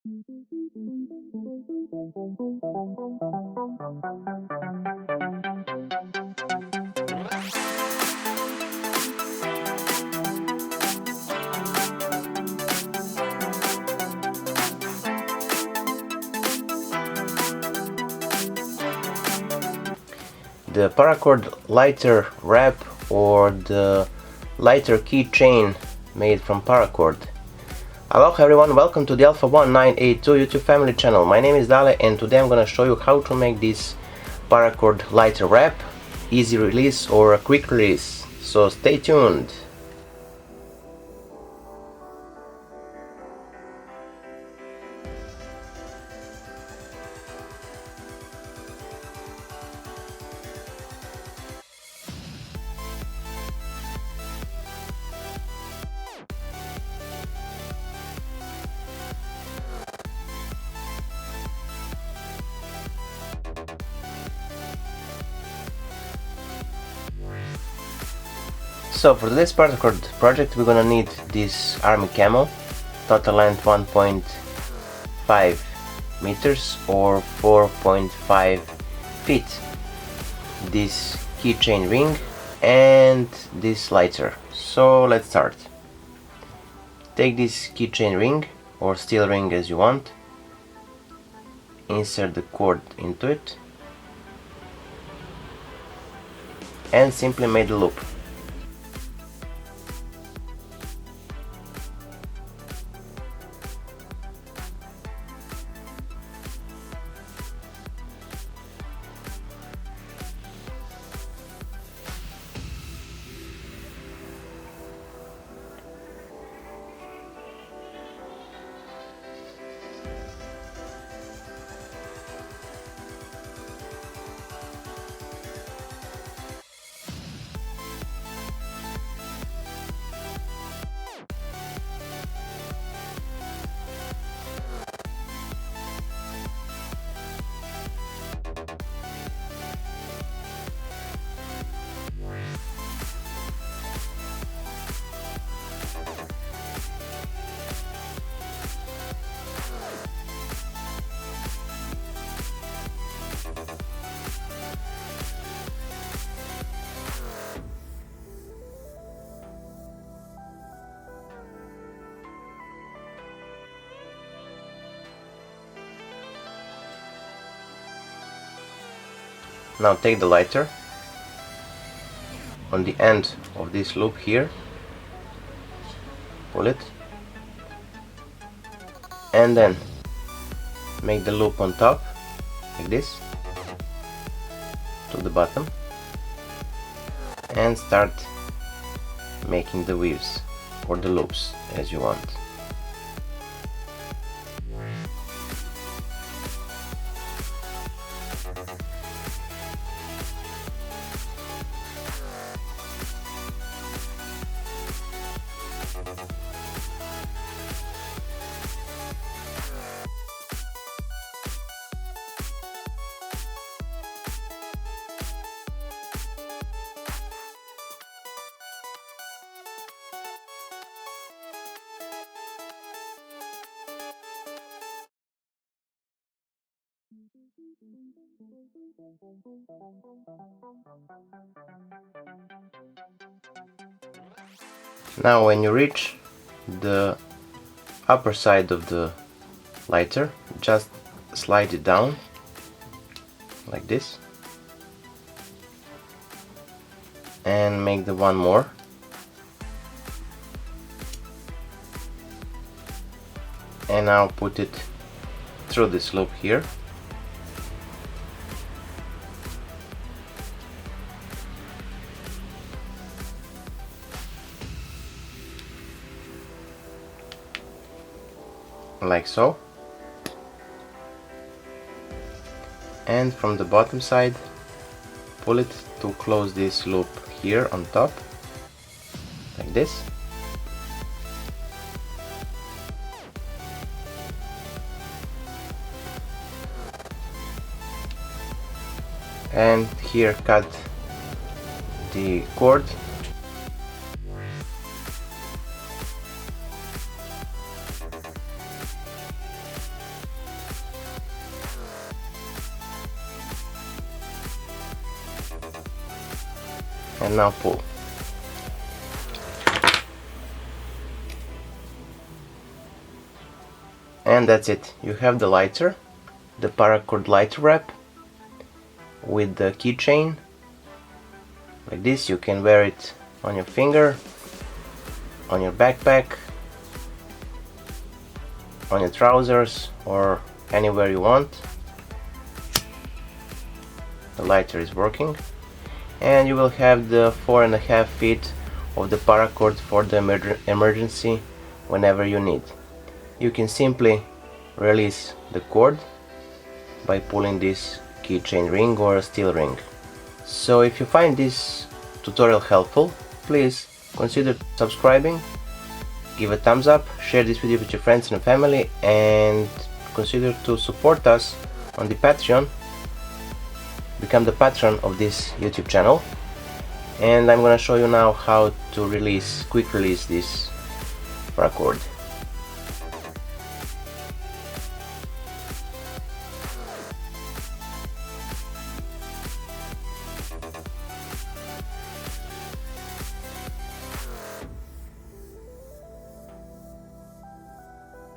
The Paracord lighter wrap or the lighter keychain made from Paracord. Hello everyone, welcome to the Alpha One982 YouTube family channel. My name is Dale and today I'm gonna show you how to make this Paracord lighter wrap, easy release or a quick release. So stay tuned. So for this Paracord project we're gonna need this army camo, total length 1.5 meters or 4.5 feet, this keychain ring and this lighter. So let's start. Take this keychain ring or steel ring as you want, insert the cord into it and simply make the loop. Now take the lighter on the end of this loop here, pull it, and then make the loop on top like this to the bottom and start making the weaves or the loops as you want. Now when you reach the upper side of the lighter, just slide it down like this and make the one more. And now put it through this loop here. Like so, and from the bottom side pull it to close this loop here on top like this, and here cut the cord and now pull. And that's it. You have the lighter, the Paracord lighter wrap with the keychain. Like this, you can wear it on your finger, on your backpack, on your trousers, or anywhere you want. The lighter is working, and you will have the 4.5 feet of the paracord for the emergency whenever you need. You can simply release the cord by pulling this keychain ring or a steel ring. So if you find this tutorial helpful, please consider subscribing, give a thumbs up, share this video with your friends and family, and consider to support us on the Patreon. Become the patron of this YouTube channel. And I'm gonna show you now how to quick release this paracord.